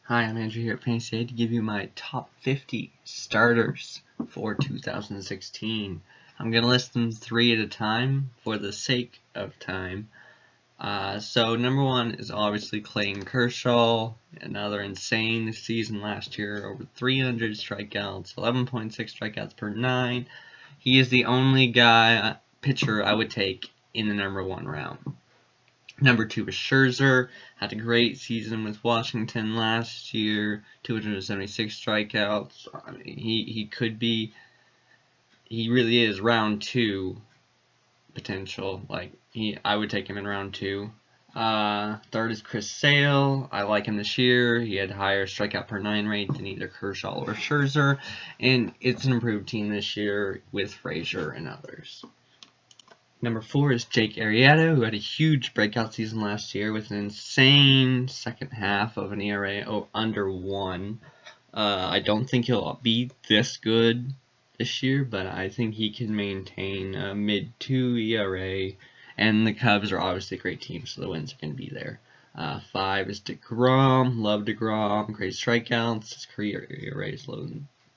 Hi, I'm Andrew here at Fantasy to give you my top 50 starters for 2016. I'm going to list them 3 at a time for the sake of time. So number 1 is obviously Clayton Kershaw, another insane season last year, over 300 strikeouts, 11.6 strikeouts per 9. He is the only pitcher I would take in the number 1 round. Number 2 is Scherzer. Had a great season with Washington last year. 276 strikeouts. I mean, he really is round 2 potential. I would take him in round 2. Third is Chris Sale. I like him this year. He had higher strikeout per 9 rate than either Kershaw or Scherzer, and it's an improved team this year with Frazier and others. Number 4 is Jered Eickhoff, who had a huge breakout season last year with an insane second half of an ERA under 1. I don't think he'll be this good this year, but I think he can maintain a mid-2 ERA, and the Cubs are obviously a great team, so the wins are going to be there. 5 is DeGrom. Love DeGrom. Great strikeouts. His career ERA is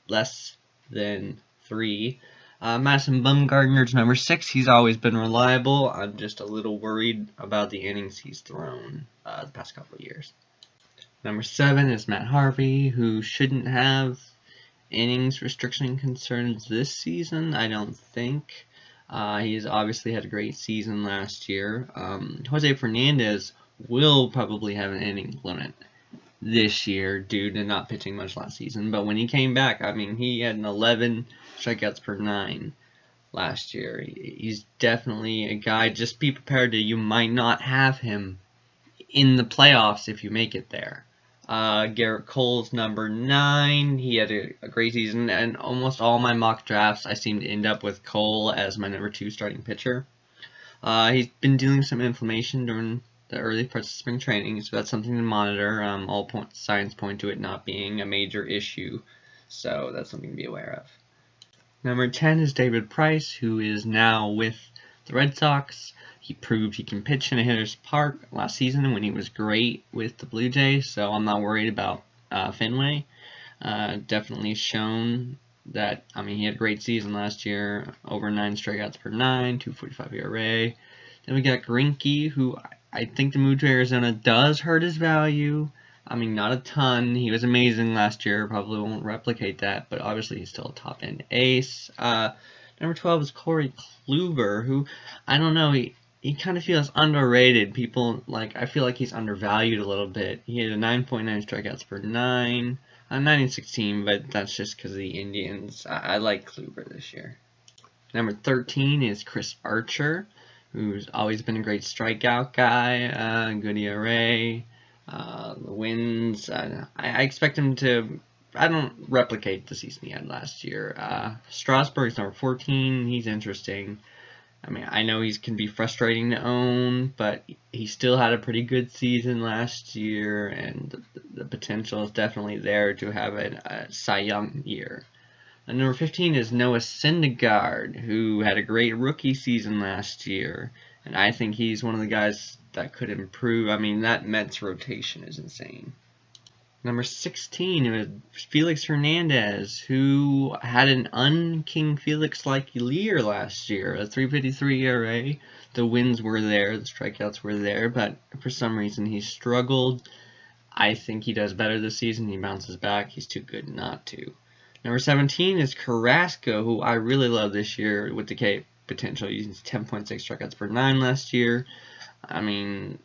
less than 3. Madison Bumgarner's number 6. He's always been reliable. I'm just a little worried about the innings he's thrown the past couple of years. Number 7 is Matt Harvey, who shouldn't have innings restriction concerns this season, I don't think. He's obviously had a great season last year. Jose Fernandez will probably have an inning limit this year due to not pitching much last season, but when he came back, I mean, he had an 11 strikeouts per 9 last year. He's definitely a guy. Just be prepared you might not have him in the playoffs if you make it there. Garrett Cole's number 9. He had a great season, and almost all my mock drafts I seem to end up with Cole as my number 2 starting pitcher. He's been dealing with some inflammation during the early parts of spring training, so that's something to monitor. All signs point to it not being a major issue, so that's something to be aware of. Number 10 is David Price, who is now with the Red Sox. He proved he can pitch in a hitter's park last season when he was great with the Blue Jays, so I'm not worried about Fenway. Definitely shown that, I mean, he had a great season last year, over 9 strikeouts per 9, 2.45 ERA. Then we got Greinke, who I think the move to Arizona does hurt his value. I mean, not a ton. He was amazing last year. Probably won't replicate that, but obviously he's still a top-end ace. Number 12 is Corey Kluber, who, I don't know, he kind of feels underrated. I feel like he's undervalued a little bit. He had a 9.9 strikeouts per 9. 9-16, but that's just because of the Indians. I like Kluber this year. Number 13 is Chris Archer, who's always been a great strikeout guy, good ERA, the wins. I expect him to, I don't replicate the season he had last year. Strasburg's number 14, he's interesting. I mean, I know he can be frustrating to own, but he still had a pretty good season last year, and the potential is definitely there to have a Cy Young year. And number 15 is Noah Syndergaard, who had a great rookie season last year, and I think he's one of the guys that could improve. I mean, that Mets rotation is insane. Number 16 is Felix Hernandez, who had an un-King Felix-like year last year, a 3.53 ERA. The wins were there, the strikeouts were there, but for some reason he struggled. I think he does better this season. He bounces back. He's too good not to. Number 17 is Carrasco, who I really love this year with the K potential. Using 10.6 strikeouts per 9 last year. I mean,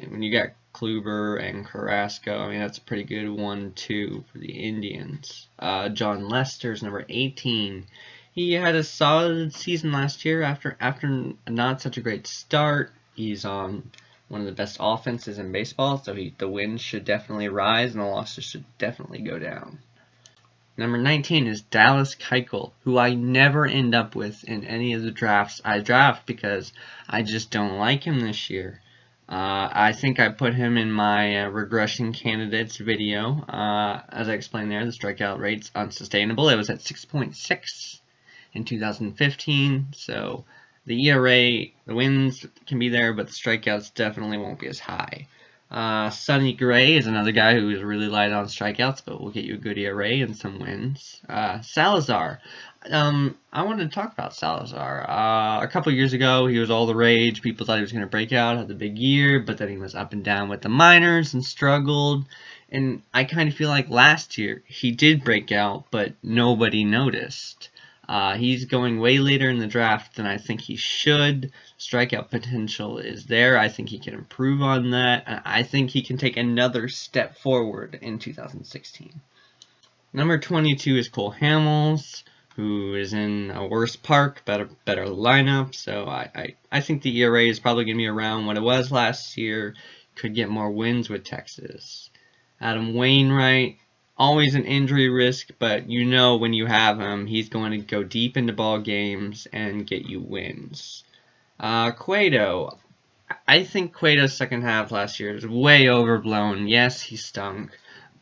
when you got Kluber and Carrasco, I mean, that's a pretty good 1-2 for the Indians. John Lester's number 18. He had a solid season last year after not such a great start. He's on one of the best offenses in baseball, so the wins should definitely rise and the losses should definitely go down. Number 19 is Dallas Keuchel, who I never end up with in any of the drafts I draft because I just don't like him this year. I think I put him in my regression candidates video. As I explained there, the strikeout rate's unsustainable. It was at 6.6 in 2015, so the ERA, the wins can be there, but the strikeouts definitely won't be as high. Sonny Gray is another guy who is really light on strikeouts, but will get you a good ERA and some wins. Salazar. I wanted to talk about Salazar. A couple years ago, he was all the rage. People thought he was going to break out, had the big year, but then he was up and down with the minors and struggled. And I kind of feel like last year, he did break out, but nobody noticed. He's going way later in the draft than I think he should. Strikeout potential is there. I think he can improve on that. I think he can take another step forward in 2016. Number 22 is Cole Hamels, who is in a worse park, better lineup. So I think the ERA is probably going to be around what it was last year. Could get more wins with Texas. Adam Wainwright. Always an injury risk, but you know when you have him, he's going to go deep into ball games and get you wins. Cueto. I think Cueto's second half last year is way overblown. Yes, he stunk,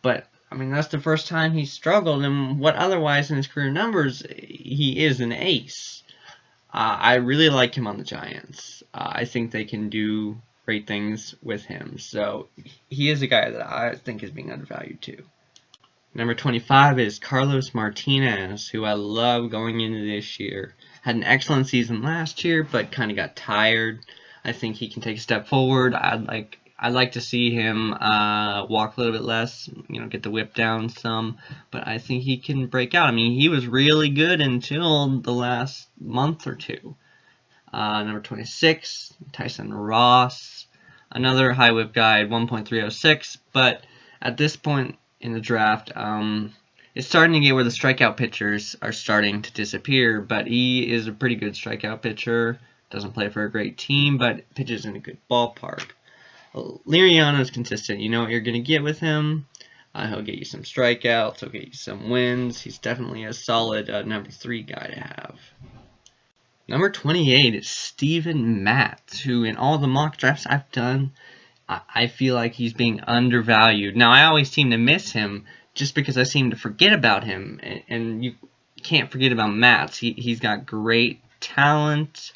but I mean that's the first time he struggled, and what otherwise in his career numbers, he is an ace. I really like him on the Giants. I think they can do great things with him, so he is a guy that I think is being undervalued too. Number 25 is Carlos Martinez, who I love going into this year. Had an excellent season last year, but kind of got tired. I think he can take a step forward. I'd like to see him walk a little bit less, get the whip down some. But I think he can break out. I mean, he was really good until the last month or two. Number 26, Tyson Ross. Another high whip guy, 1.306. But at this point in the draft, it's starting to get where the strikeout pitchers are starting to disappear, but he is a pretty good strikeout pitcher. Doesn't play for a great team, but pitches in a good ballpark. Liriano is consistent. You know what you're going to get with him. He'll get you some strikeouts. He'll get you some wins. He's definitely a solid number 3 guy to have. Number 28 is Steven Matz, who in all the mock drafts I've done, I feel like he's being undervalued. Now, I always seem to miss him just because I seem to forget about him. And you can't forget about Matz. He's got great talent.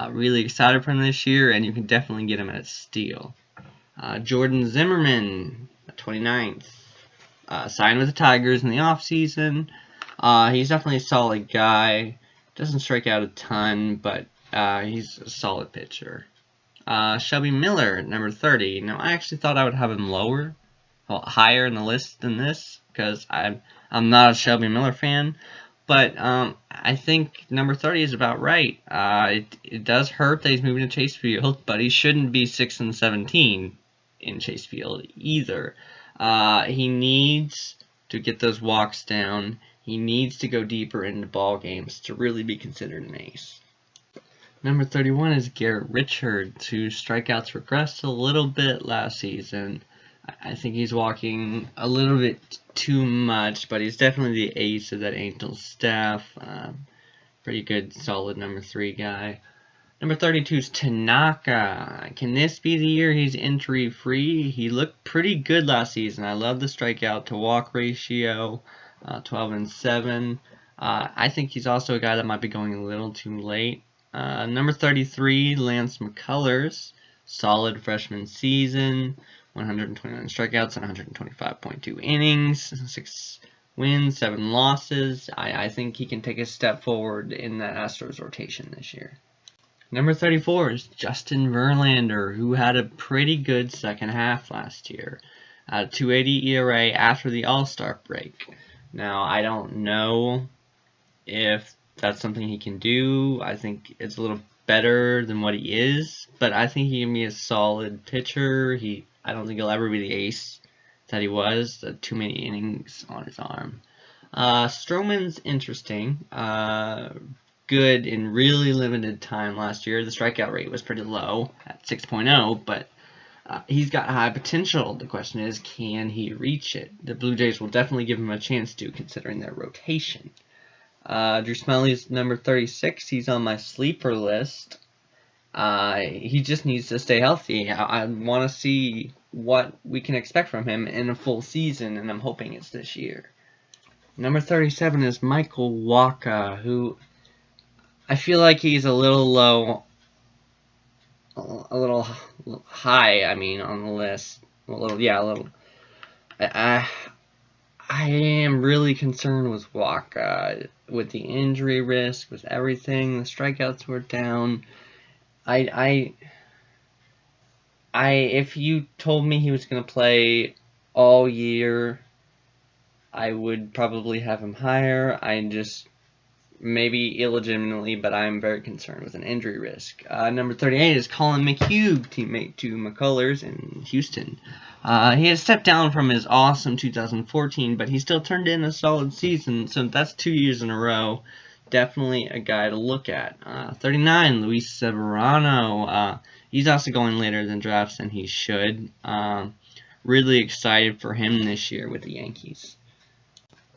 Really excited for him this year, and you can definitely get him at a steal. Jordan Zimmerman, 29th. Signed with the Tigers in the offseason. He's definitely a solid guy. Doesn't strike out a ton, but he's a solid pitcher. Shelby Miller, number 30. Now, I actually thought I would have him higher in the list than this, because I'm not a Shelby Miller fan. But I think number 30 is about right. It does hurt that he's moving to Chase Field, but he shouldn't be 6 and 17 in Chase Field either. He needs to get those walks down. He needs to go deeper into ball games to really be considered an ace. Number 31 is Garrett Richards, whose strikeouts regressed a little bit last season. I think he's walking a little bit too much, but he's definitely the ace of that Angels staff. Pretty good, solid number 3 guy. Number 32 is Tanaka. Can this be the year he's injury-free? He looked pretty good last season. I love the strikeout to walk ratio, 12 and 7. I think he's also a guy that might be going a little too late. Number 33, Lance McCullers. Solid freshman season. 129 strikeouts and 125.2 innings. 6 wins, 7 losses. I think he can take a step forward in the Astros rotation this year. Number 34 is Justin Verlander, who had a pretty good second half last year. 2.80 ERA after the All-Star break. Now, I don't know if that's something he can do. I think it's a little better than what he is, but I think he can be a solid pitcher. I don't think he'll ever be the ace that he was. Too many innings on his arm. Stroman's interesting. Good in really limited time last year. The strikeout rate was pretty low at 6.0, but he's got high potential. The question is, can he reach it? The Blue Jays will definitely give him a chance to, considering their rotation. Drew Smyly's number 36. He's on my sleeper list. He just needs to stay healthy. I want to see what we can expect from him in a full season, and I'm hoping it's this year. Number 37 is Michael Wacha, who I feel like he's a little low a little high. I mean, on the list. A little. I am really concerned with Wacha, with the injury risk, with everything. The strikeouts were down. If you told me he was going to play all year, I would probably have him higher. Maybe illegitimately, but I'm very concerned with an injury risk. Number 38 is Colin McHugh, teammate to McCullers in Houston. He had stepped down from his awesome 2014, but he still turned in a solid season, so that's 2 years in a row. Definitely a guy to look at. 39, Luis Severino. He's also going later than drafts, and he should. Really excited for him this year with the Yankees.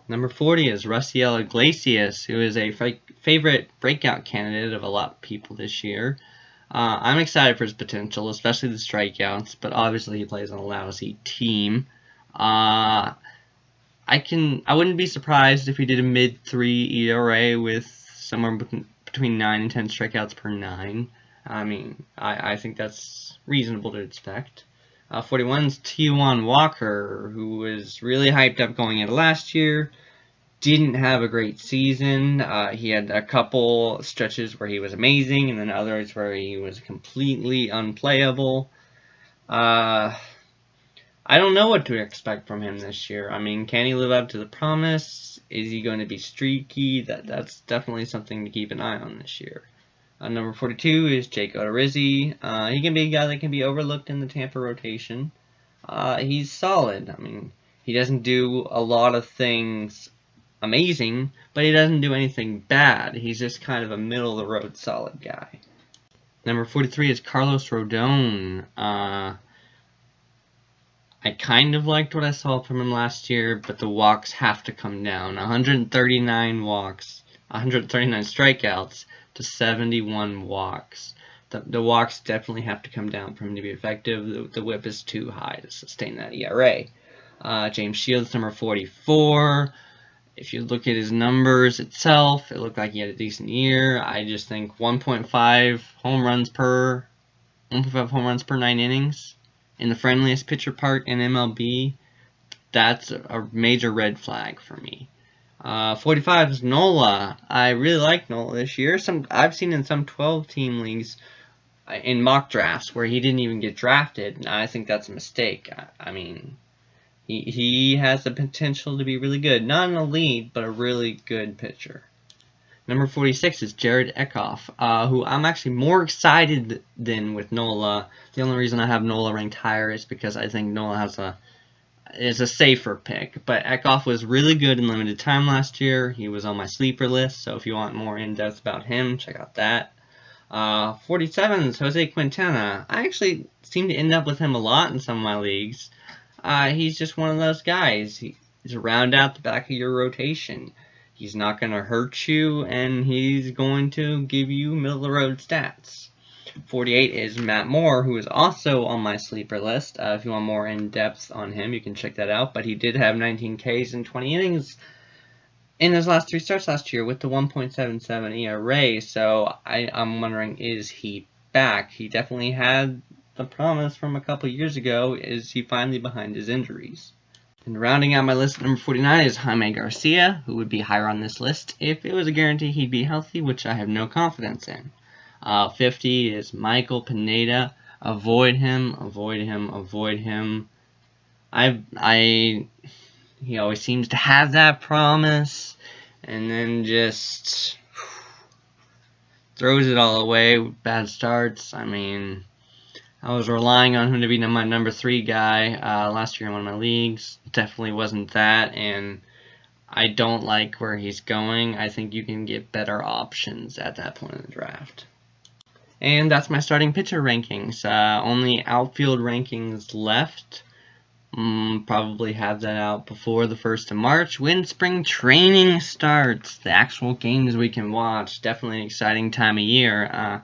Number 40 is Raisel Iglesias, who is a favorite breakout candidate of a lot of people this year. I'm excited for his potential, especially the strikeouts, but obviously he plays on a lousy team. I wouldn't be surprised if he did a mid-3 ERA with somewhere between 9 and 10 strikeouts per 9. I mean, I think that's reasonable to expect. 41 is Taijuan Walker, who was really hyped up going into last year. Didn't have a great season. He had a couple stretches where he was amazing, and then others where he was completely unplayable. I don't know what to expect from him this year. I mean, can he live up to the promise? Is he going to be streaky? That's definitely something to keep an eye on this year. Number 42 is Jake Odorizzi. He can be a guy that can be overlooked in the Tampa rotation. He's solid. I mean, he doesn't do a lot of things amazing, but he doesn't do anything bad. He's just kind of a middle-of-the-road solid guy. Number 43 is Carlos Rodon. I kind of liked what I saw from him last year, but the walks have to come down. 139 walks, 139 strikeouts to 71 walks. The walks definitely have to come down for him to be effective. The whip is too high to sustain that ERA. James Shields, number 44. If you look at his numbers itself, it looked like he had a decent year. I just think 1.5 home runs per 9 innings in the friendliest pitcher park in MLB. That's a major red flag for me. 45 is Nola. I really like Nola this year. I've seen in some 12-team leagues in mock drafts where he didn't even get drafted, and I think that's a mistake. I mean, he has the potential to be really good. Not an elite, but a really good pitcher. Number 46 is Jered Eickhoff, who I'm actually more excited than with Nola. The only reason I have Nola ranked higher is because I think Nola is a safer pick. But Eickhoff was really good in limited time last year. He was on my sleeper list, so if you want more in-depth about him, check out that. 47 is Jose Quintana. I actually seem to end up with him a lot in some of my leagues. He's just one of those guys. He's a round out the back of your rotation. He's not going to hurt you, and he's going to give you middle-of-the-road stats. 48 is Matt Moore, who is also on my sleeper list. If you want more in-depth on him, you can check that out. But he did have 19 Ks and 20 innings in his last 3 starts last year with the 1.77 ERA. So I'm wondering, is he back? He definitely had the promise from a couple years ago. Is he finally behind his injuries? And rounding out my list, number 49 is Jaime Garcia, who would be higher on this list if it was a guarantee he'd be healthy, which I have no confidence in. 50 is Michael Pineda. Avoid him, avoid him, avoid him. He always seems to have that promise, and then just throws it all away with bad starts. I mean, I was relying on him to be my number 3 guy last year in one of my leagues. Definitely wasn't that, and I don't like where he's going. I think you can get better options at that point in the draft. And that's my starting pitcher rankings. Only outfield rankings left. Probably have that out before the 1st of March when spring training starts. The actual games we can watch. Definitely an exciting time of year.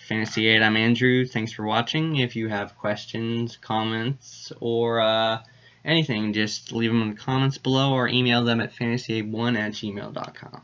Fantasy 8, I'm Andrew. Thanks for watching. If you have questions, comments, or anything, just leave them in the comments below or email them at fantasy8one@gmail.com.